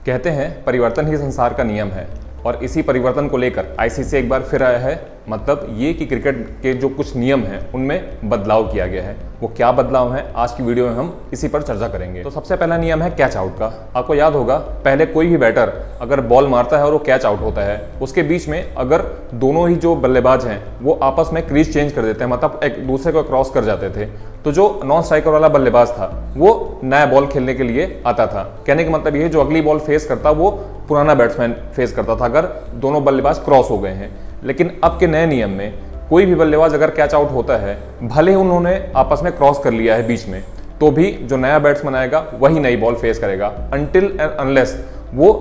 कहते हैं परिवर्तन ही संसार का नियम है और इसी परिवर्तन को लेकर आईसीसी एक बार फिर आया है। मतलब ये कि क्रिकेट के जो कुछ नियम हैं उनमें बदलाव किया गया है। वो क्या बदलाव है आज की वीडियो में हम इसी पर चर्चा करेंगे। तो सबसे पहला नियम है कैच आउट का। आपको याद होगा पहले कोई भी बैटर अगर बॉल मारता है और वो कैच आउट होता है, उसके बीच में अगर दोनों ही जो बल्लेबाज हैं वो आपस में क्रीज चेंज कर देते हैं, मतलब एक दूसरे को क्रॉस कर जाते थे, तो जो नॉन स्ट्राइकर वाला बल्लेबाज था वो नया बॉल खेलने के लिए आता था। कहने का मतलब ये जो अगली बॉल फेस करता वो पुराना बैट्समैन फेस करता था अगर दोनों बल्लेबाज क्रॉस हो गए हैं। लेकिन अब के नए नियम में कोई भी बल्लेबाज अगर कैच आउट होता है, भले ही उन्होंने आपस में क्रॉस कर लिया है बीच में, तो भी जो नया बैट्समैन आएगा वही नई बॉल फेस करेगा अनटिल एंड अनलेस वो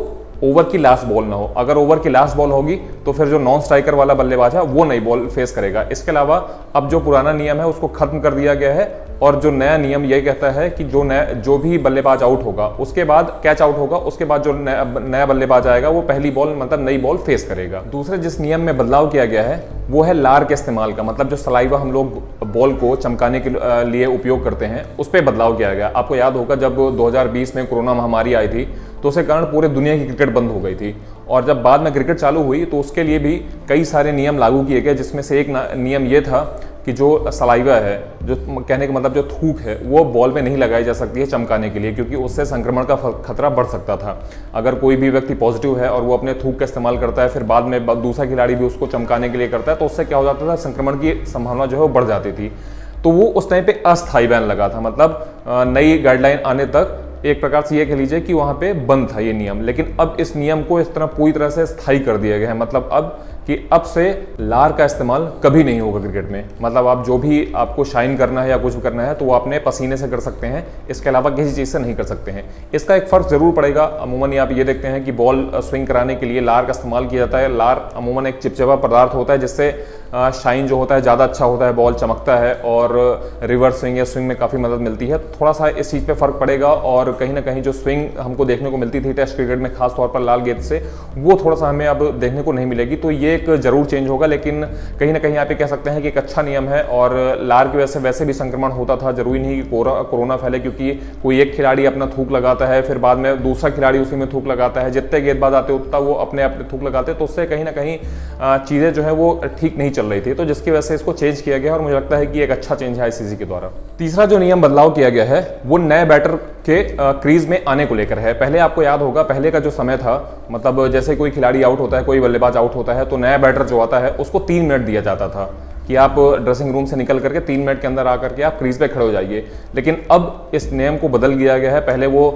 ओवर की लास्ट बॉल ना हो। अगर ओवर की लास्ट बॉल होगी तो फिर जो नॉन स्ट्राइकर वाला बल्लेबाज है वो नई बॉल फेस करेगा। इसके अलावा अब जो पुराना नियम है उसको खत्म कर दिया गया है और जो नया नियम यही कहता है कि जो भी बल्लेबाज आउट होगा उसके बाद कैच आउट होगा, उसके बाद जो नया बल्लेबाज आएगा वो पहली बॉल मतलब नई बॉल फेस करेगा। दूसरे जिस नियम में बदलाव किया गया है वो है लार के इस्तेमाल का। मतलब जो सलाइवा हम लोग बॉल को चमकाने के लिए उपयोग करते हैं उस पर बदलाव किया गया। आपको याद होगा जब 2020 में कोरोना महामारी आई थी तो उसके कारण पूरे दुनिया की क्रिकेट बंद हो गई थी और जब बाद में क्रिकेट चालू हुई तो उसके लिए भी कई सारे नियम लागू किए गए, जिसमें से एक नियम ये था कि जो सलाइवा है, जो कहने का मतलब जो थूक है, वो बॉल में नहीं लगाई जा सकती है चमकाने के लिए, क्योंकि उससे संक्रमण का खतरा बढ़ सकता था। अगर कोई भी व्यक्ति पॉजिटिव है और वो अपने थूक का इस्तेमाल करता है, फिर बाद में दूसरा खिलाड़ी भी उसको चमकाने के लिए करता है, तो उससे क्या हो जाता था, संक्रमण की संभावना जो है वो बढ़ जाती थी। तो वो उस टाइम पे अस्थायी बैन लगा था, मतलब नई गाइडलाइन आने तक एक प्रकार से ये कह लीजिए कि वहाँ पे बंद था ये नियम। लेकिन अब इस नियम को इस तरह पूरी तरह से स्थायी कर दिया गया है। मतलब अब से लार का इस्तेमाल कभी नहीं होगा क्रिकेट में। मतलब आप जो भी आपको शाइन करना है या कुछ करना है तो वो अपने पसीने से कर सकते हैं, इसके अलावा किसी चीज़ से नहीं कर सकते हैं। इसका एक फ़र्क ज़रूर पड़ेगा। अमूमन आप ये देखते हैं कि बॉल स्विंग कराने के लिए लार का इस्तेमाल किया जाता है। लार अमूमन एक चिपचिपा पदार्थ होता है जिससे शाइन जो होता है ज़्यादा अच्छा होता है, बॉल चमकता है और रिवर्स स्विंग या स्विंग में काफ़ी मदद मिलती है। थोड़ा सा इस चीज़ पे फ़र्क पड़ेगा और कहीं ना कहीं जो स्विंग हमको देखने को मिलती थी टेस्ट क्रिकेट में खास तौर पर लाल गेंद से, वो थोड़ा सा हमें अब देखने को नहीं मिलेगी। तो ये एक ज़रूर चेंज होगा, लेकिन कहीं ना कहीं आप ये कह सकते हैं कि एक अच्छा नियम है। और लार की वजह से वैसे भी संक्रमण होता था, जरूरी नहीं कि कोरोना फैले, क्योंकि कोई एक खिलाड़ी अपना थूक लगाता है, फिर बाद में दूसरा खिलाड़ी उसी में थूक लगाता है, जितने गेंदबाज आते उतना वो अपने थूक लगाते, तो उससे कहीं ना कहीं चीज़ें जो है वो ठीक नहीं चल रही थी। तो जिसकी वजह से इसको चेंज किया गया और मुझे लगता है कि एक अच्छा चेंज है आईसीसी के द्वारा। तीसरा जो नियम बदलाव किया गया है वो नए बैटर के क्रीज में आने को लेकर है। पहले आपको याद होगा पहले का जो समय था, मतलब जैसे कोई खिलाड़ी आउट होता है, कोई बल्लेबाज आउट होता है, तो नया बैटर जो आता है उसको 3 मिनट दिया जाता था कि आप ड्रेसिंग रूम से निकल करके 3 मिनट के अंदर आकर के आप क्रीज पे खड़े हो जाइए। लेकिन अब इस नियम को बदल दिया गया है। पहले वो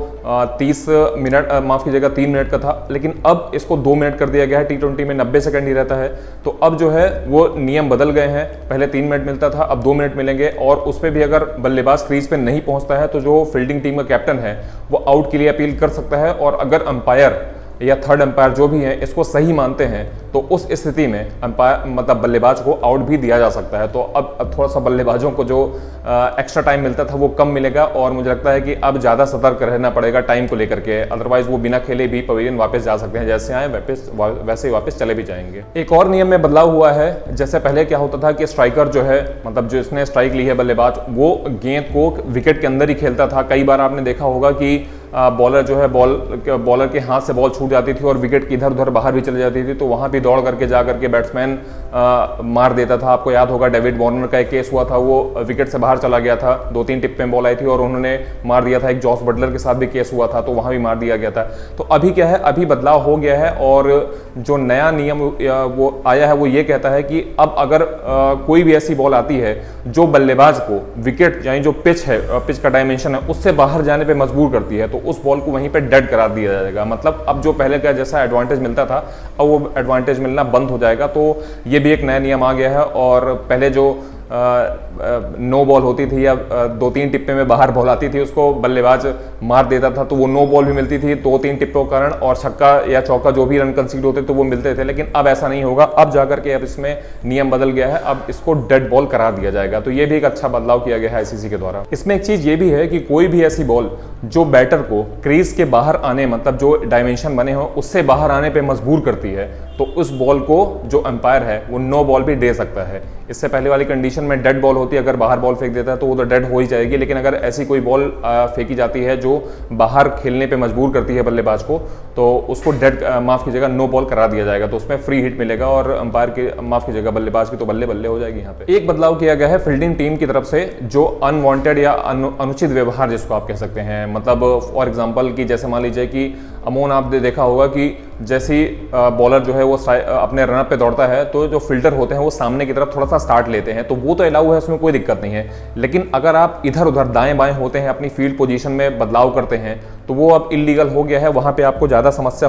30 मिनट माफ़ कीजिएगा 3 मिनट का था, लेकिन अब इसको 2 मिनट कर दिया गया है। T20 में 90 सेकंड ही रहता है, तो अब जो है वो नियम बदल गए हैं। पहले 3 मिनट मिलता था, अब 2 मिनट मिलेंगे। और उस पर भी अगर बल्लेबाज क्रीज पे नहीं पहुंचता है तो जो फील्डिंग टीम का कैप्टन है वो आउट के लिए अपील कर सकता है, और अगर अंपायर या थर्ड अंपायर जो भी है इसको सही मानते हैं तो उस स्थिति में अंपायर मतलब बल्लेबाज को आउट भी दिया जा सकता है। तो अब थोड़ा सा बल्लेबाजों को जो एक्स्ट्रा टाइम मिलता था वो कम मिलेगा, और मुझे लगता है कि अब ज़्यादा सतर्क रहना पड़ेगा टाइम को लेकर के, अदरवाइज वो बिना खेले भी पवेलियन वापस जा सकते हैं, जैसे आए वैसे ही वापस चले भी जाएंगे। एक और नियम में बदलाव हुआ है। जैसे पहले क्या होता था कि स्ट्राइकर जो है, मतलब जो इसने स्ट्राइक ली है बल्लेबाज, वो गेंद को विकेट के अंदर ही खेलता था। कई बार आपने देखा होगा कि बॉलर जो है बॉलर के हाथ से बॉल छूट जाती थी और विकेट की इधर उधर बाहर भी चली जाती थी, तो वहां भी दौड़ करके जा करके बैट्समैन मार देता था। आपको याद होगा डेविड वार्नर का एक केस हुआ था, वो विकेट से बाहर चला गया था, 2-3 टिप में बॉल आई थी और उन्होंने मार दिया था। एक जॉस बटलर के साथ भी केस हुआ था, तो वहां भी मार दिया गया था। तो अभी क्या है, अभी बदलाव हो गया है और जो नया नियम वो आया है वो ये कहता है कि अब अगर कोई भी ऐसी बॉल आती है जो बल्लेबाज को विकेट यानी जो पिच है, पिच का डायमेंशन है, उससे बाहर जाने पर मजबूर करती है, तो उस बॉल को वहीं पे डेड करार दिया जाएगा। मतलब अब जो पहले का जैसा एडवांटेज मिलता था अब वो एडवांटेज मिलना बंद हो जाएगा। तो ये भी एक नया नियम आ गया है। और पहले जो नो बॉल होती थी या 2-3 टिप्पे में बाहर बॉल आती थी उसको बल्लेबाज मार देता था, तो वो नो बॉल भी मिलती थी 2-3 टिप्पों के कारण, और छक्का या चौका जो भी रन कंसीड होते तो वो मिलते थे। लेकिन अब ऐसा नहीं होगा, अब जाकर के अब इसमें नियम बदल गया है, अब इसको डेड बॉल करा दिया जाएगा। तो ये भी एक अच्छा बदलाव किया गया है आईसीसी के द्वारा। इसमें एक चीज ये भी है कि कोई भी ऐसी बॉल जो बैटर को क्रीज के बाहर आने, मतलब जो डायमेंशन बने हो उससे बाहर आने पर मजबूर करती है, तो उस बॉल को जो अंपायर है वो नो बॉल भी दे सकता है। इससे पहले वाली कंडीशन में डेड बॉल होती है, अगर बाहर बॉल फेंक देता है तो वो तो डेड हो ही जाएगी, लेकिन अगर ऐसी कोई बॉल फेंकी जाती है जो बाहर खेलने पे मजबूर करती है बल्लेबाज को, तो उसको डेड माफ कीजिएगा नो बॉल करा दिया जाएगा, तो उसमें फ्री हिट मिलेगा और अंपायर के माफ कीजिएगा बल्लेबाज की तो बल्ले बल्ले हो जाएगी। यहाँ पे एक बदलाव किया गया है फील्डिंग टीम की तरफ से, जो अनवांटेड या अनुचित व्यवहार जिसको आप कह सकते हैं, मतलब फॉर एग्जाम्पल कि जैसे मान लीजिए कि अमूमन आप देखा होगा कि जैसी बॉलर जो है वो अपने रनअप पे दौड़ता है तो जो फील्डर होते हैं वो सामने की तरफ थोड़ा सा स्टार्ट लेते हैं, तो वो तो अलाउ है, उसमें कोई दिक्कत नहीं है। लेकिन अगर आप इधर उधर दाएं बाएं होते हैं, अपनी फील्ड पोजीशन में बदलाव करते हैं, तो वो अब इलीगल हो गया है, वहाँ पे आपको ज़्यादा समस्या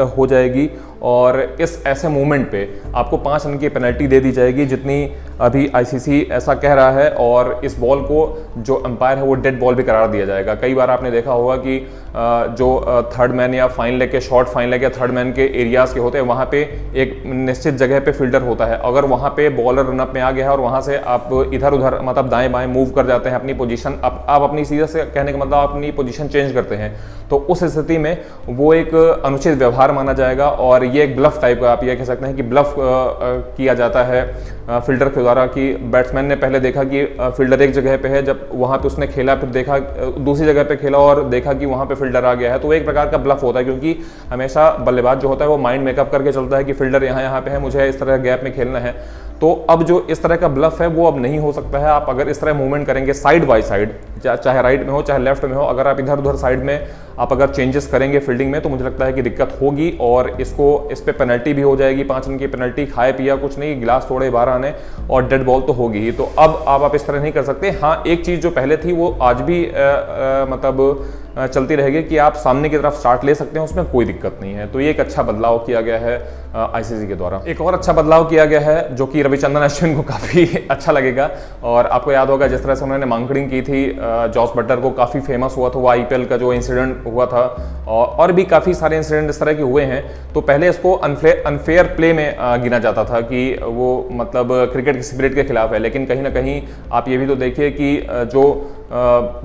हो जाएगी और इस ऐसे मूवमेंट पे आपको 5 रन की पेनल्टी दे दी जाएगी, जितनी अभी आईसीसी ऐसा कह रहा है, और इस बॉल को जो अंपायर है वो डेड बॉल भी करार दिया जाएगा। कई बार आपने देखा होगा कि जो थर्ड मैन या फाइन लेग के शॉर्ट फाइन लेग या थर्ड मैन के एरियाज के होते हैं, वहाँ पे एक निश्चित जगह पे फील्डर होता है, अगर वहाँ पे बॉलर रनअप में आ गया है और वहाँ से आप इधर उधर मतलब दाएं बाएं मूव कर जाते हैं अपनी पोजीशन, आप अपनी सीधे से कहने का मतलब आप अपनी पोजीशन चेंज करते हैं, तो उस स्थिति में वो एक अनुचित व्यवहार माना जाएगा और ये एक ब्लफ टाइप का आप ये कह सकते हैं कि ब्लफ किया जाता है फील्डर के द्वारा, कि बैट्समैन ने पहले देखा कि फील्डर एक जगह पे है, जब वहाँ पे उसने खेला फिर देखा दूसरी जगह पे खेला और देखा कि वहाँ पे फील्डर आ गया है, तो वो एक प्रकार का ब्लफ होता है, क्योंकि हमेशा बल्लेबाज जो होता है वो माइंड मेकअप करके चलता है कि फील्डर यहाँ पे है, मुझे इस तरह गैप में खेलना है। तो अब जो इस तरह का ब्लफ है वो अब नहीं हो सकता है। आप अगर इस तरह मूवमेंट करेंगे साइड बाय साइड, चाहे राइट में हो चाहे लेफ्ट में हो, अगर आप इधर उधर साइड में आप अगर चेंजेस करेंगे फील्डिंग में, तो मुझे लगता है कि दिक्कत होगी और इस पे पेनल्टी भी हो जाएगी, 5 रन की पेनल्टी, खाए पिया कुछ नहीं, गिलास तोड़े बाहर आने और डेड बॉल तो होगी ही। तो अब आप इस तरह नहीं कर सकते। हाँ, एक चीज़ जो पहले थी वो आज भी मतलब चलती रहेगी कि आप सामने की तरफ स्टार्ट ले सकते हैं, उसमें कोई दिक्कत नहीं है। तो ये एक अच्छा बदलाव किया गया है आईसीसी के द्वारा। एक और अच्छा बदलाव किया गया है जो कि रविचंद्रन अश्विन को काफ़ी अच्छा लगेगा, और आपको याद होगा जिस तरह से उन्होंने मांकडिंग की थी जॉस बटलर को, काफ़ी फेमस हुआ था वो आईपीएल का जो इंसिडेंट हुआ था, और भी काफ़ी सारे इंसिडेंट इस तरह के हुए हैं। तो पहले इसको अनफेयर प्ले में गिना जाता था कि वो मतलब क्रिकेट की स्पिरिट के खिलाफ है, लेकिन कहीं ना कहीं आप ये भी तो देखिए कि जो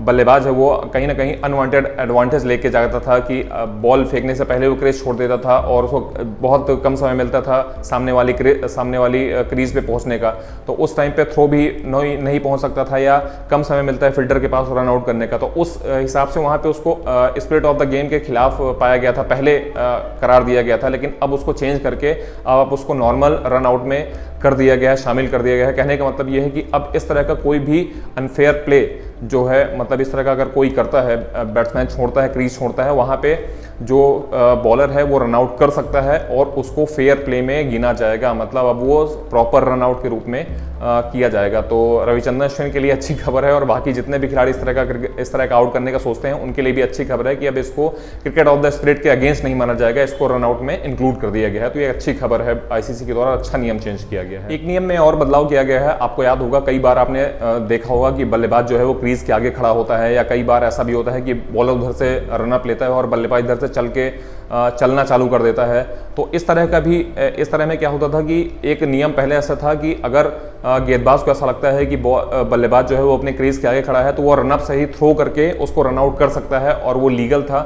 बल्लेबाज है वो कहीं ना कहीं अनवांटेड एडवांटेज लेके जाता था कि बॉल फेंकने से पहले वो क्रीज छोड़ देता था और उसको बहुत कम समय मिलता था सामने वाली क्रीज पे पहुंचने का, तो उस टाइम पे थ्रो भी नहीं पहुंच सकता था या कम समय मिलता है फील्डर के पास रन आउट करने का। तो उस हिसाब से वहाँ पे उसको स्पिरिट ऑफ द गेम के खिलाफ पाया गया था, पहले करार दिया गया था, लेकिन अब उसको चेंज करके अब उसको नॉर्मल रन आउट में कर दिया गया है, शामिल कर दिया गया है। कहने का मतलब ये है कि अब इस तरह का कोई भी अनफेयर प्ले जो है, मतलब इस तरह का अगर कोई करता है, बैट्समैन छोड़ता है, क्रीज छोड़ता है, वहाँ पे जो बॉलर है वो रन आउट कर सकता है और उसको फेयर प्ले में गिना जाएगा, मतलब अब वो प्रॉपर रन आउट के रूप में किया जाएगा। तो रविचंद्रन अश्विन के लिए अच्छी खबर है और बाकी जितने भी खिलाड़ी इस तरह का आउट करने का सोचते हैं उनके लिए भी अच्छी खबर है कि अब इसको क्रिकेट ऑफ द स्पिरिट के अगेंस्ट नहीं माना जाएगा, इसको रन आउट में इंक्लूड कर दिया गया है। तो ये अच्छी खबर है, आईसीसी के द्वारा अच्छा नियम चेंज किया गया है। एक नियम में और बदलाव किया गया है, आपको याद होगा कई बार आपने देखा होगा कि बल्लेबाज जो है वो क्रीज के आगे खड़ा होता है, या कई बार ऐसा भी होता है कि बॉलर उधर से रनअप लेता है और बल्लेबाज इधर से चलना चालू कर देता है। तो इस तरह में क्या होता था कि एक नियम पहले ऐसा था कि अगर गेंदबाज को ऐसा लगता है कि बल्लेबाज जो है वो अपने क्रीज के आगे खड़ा है तो वो रनअप से ही थ्रो करके उसको रन आउट कर सकता है और वो लीगल था।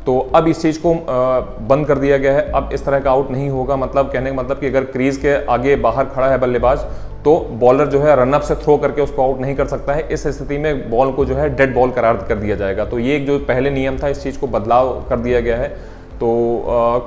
तो अब इस चीज़ को बंद कर दिया गया है, अब इस तरह का आउट नहीं होगा। मतलब कहने का मतलब कि अगर क्रीज के आगे बाहर खड़ा है बल्लेबाज तो बॉलर जो है रनअप से थ्रो करके उसको आउट नहीं कर सकता है। इस स्थिति में बॉल को जो है डेड बॉल करार कर दिया जाएगा। तो ये एक जो पहले नियम था, इस चीज़ को बदलाव कर दिया गया है। तो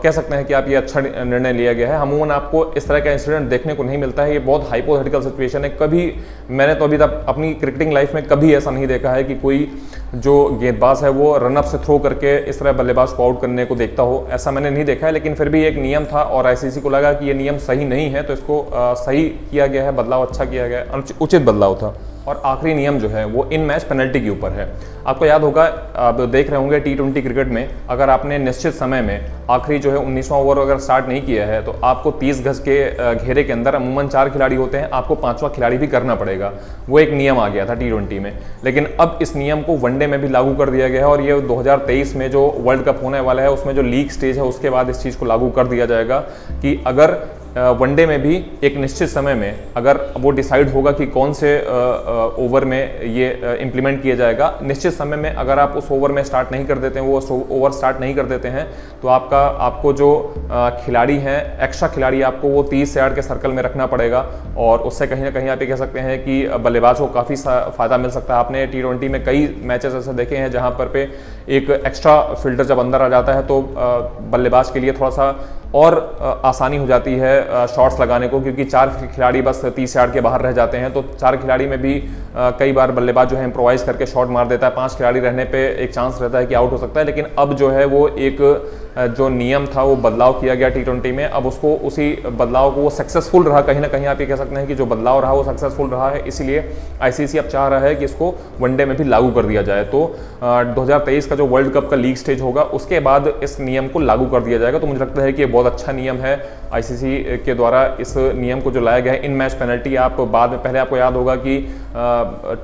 कह सकते हैं कि आप ये अच्छा निर्णय लिया गया है। अमूमन आपको इस तरह का इंसिडेंट देखने को नहीं मिलता है, ये बहुत हाइपोथेटिकल सिचुएशन है। कभी मैंने तो अभी तक अपनी क्रिकेटिंग लाइफ में कभी ऐसा नहीं देखा है कि कोई जो गेंदबाज है वो रनअप से थ्रो करके इस तरह बल्लेबाज को आउट करने को देखता हो, ऐसा मैंने नहीं देखा है। लेकिन फिर भी एक नियम था और आईसीसी को लगा कि ये नियम सही नहीं है, तो इसको सही किया गया है, बदलाव अच्छा किया गया है, उचित बदलाव था। और आखिरी नियम जो है वो इन मैच पेनल्टी के ऊपर है। आपको याद होगा, आप देख रहे होंगे T20 क्रिकेट में अगर आपने निश्चित समय में आखिरी जो है 19वां ओवर अगर स्टार्ट नहीं किया है तो आपको 30 गज के घेरे के अंदर अमूमन 4 खिलाड़ी होते हैं, आपको 5वां खिलाड़ी भी करना पड़ेगा। वो एक नियम आ गया था T20 में, लेकिन अब इस नियम को वनडे में भी लागू कर दिया गया है और ये 2023 में जो वर्ल्ड कप होने वाला है उसमें जो लीग स्टेज है उसके बाद इस चीज़ को लागू कर दिया जाएगा कि अगर वनडे में भी एक निश्चित समय में अगर वो डिसाइड होगा कि कौन से ओवर में ये इम्प्लीमेंट किया जाएगा, निश्चित समय में अगर आप उस ओवर में स्टार्ट नहीं कर देते हैं, वो ओवर स्टार्ट नहीं कर देते हैं, तो आपको जो खिलाड़ी हैं, एक्स्ट्रा खिलाड़ी आपको वो 30 यार्ड के सर्कल में रखना पड़ेगा और उससे कहीं ना कहीं आप ये कह सकते हैं कि बल्लेबाज को काफ़ी फ़ायदा मिल सकता है। आपने T20 में कई मैचेस ऐसे देखे हैं जहाँ पर पे एक एक्स्ट्रा फील्डर जब अंदर आ जाता है तो बल्लेबाज के लिए थोड़ा सा और आसानी हो जाती है शॉट्स लगाने को, क्योंकि 4 खिलाड़ी बस 30 यार्ड के बाहर रह जाते हैं। तो 4 खिलाड़ी में भी कई बार बल्लेबाज जो है इम्प्रोवाइज करके शॉट मार देता है। 5 खिलाड़ी रहने पे एक चांस रहता है कि आउट हो सकता है, लेकिन अब जो है वो एक जो नियम था वो बदलाव किया गया T20 में। अब उसको उसी बदलाव को वो सक्सेसफुल रहा, कहीं ना कहीं आप ये कह सकते हैं कि जो बदलाव रहा वो सक्सेसफुल रहा है, इसीलिए ICC अब चाह रहा है कि इसको वनडे में भी लागू कर दिया जाए। तो 2023 का जो वर्ल्ड कप का लीग स्टेज होगा उसके बाद इस नियम को लागू कर दिया जाएगा। तो मुझे लगता है कि ये बहुत अच्छा नियम है ICC के द्वारा इस नियम को जो लाया गया है। इन मैच पेनल्टी आप बाद में, पहले आपको याद होगा कि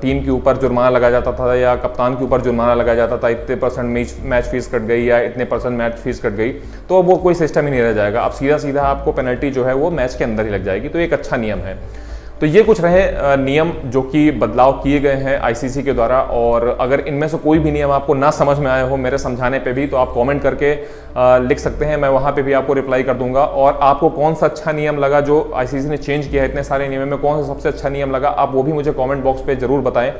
टीम के ऊपर जुर्माना लगाया जाता था या कप्तान के ऊपर जुर्माना लगाया जाता था, इतने % मैच फीस कट गई या इतने % मैच फीस कट गई, तो वो कोई सिस्टम ही नहीं रह जाएगा। अब सीधा सीधा आपको पेनल्टी जो है वो मैच के अंदर ही लग जाएगी। तो एक अच्छा नियम है। तो ये कुछ रहे नियम जो कि बदलाव किए गए हैं ICC के द्वारा। और अगर इनमें से कोई भी नियम आपको ना समझ में आया हो मेरे समझाने पे भी, तो आप कमेंट करके लिख सकते हैं, मैं वहाँ पे भी आपको रिप्लाई कर दूंगा। और आपको कौन सा अच्छा नियम लगा जो ICC ने चेंज किया है इतने सारे नियम में, कौन सा सबसे अच्छा नियम लगा, आप वो भी मुझे कॉमेंट बॉक्स पर जरूर बताएं।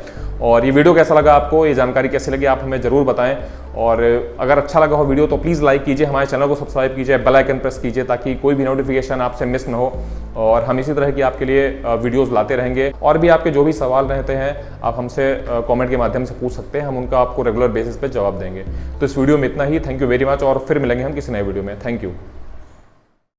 और ये वीडियो कैसा लगा आपको, ये जानकारी कैसी लगी, आप हमें ज़रूर बताएं। और अगर अच्छा लगा हो वीडियो तो प्लीज़ लाइक कीजिए, हमारे चैनल को सब्सक्राइब कीजिए, बेल आइकन प्रेस कीजिए ताकि कोई भी नोटिफिकेशन आपसे मिस ना हो। और हम इसी तरह की आपके लिए वीडियोस लाते रहेंगे। और भी आपके जो भी सवाल रहते हैं आप हमसे कमेंट के माध्यम से पूछ सकते हैं, हम उनका आपको रेगुलर बेसिस पे जवाब देंगे। तो इस वीडियो में इतना ही। थैंक यू वेरी मच और फिर मिलेंगे हम किसी नए वीडियो में। Thank you.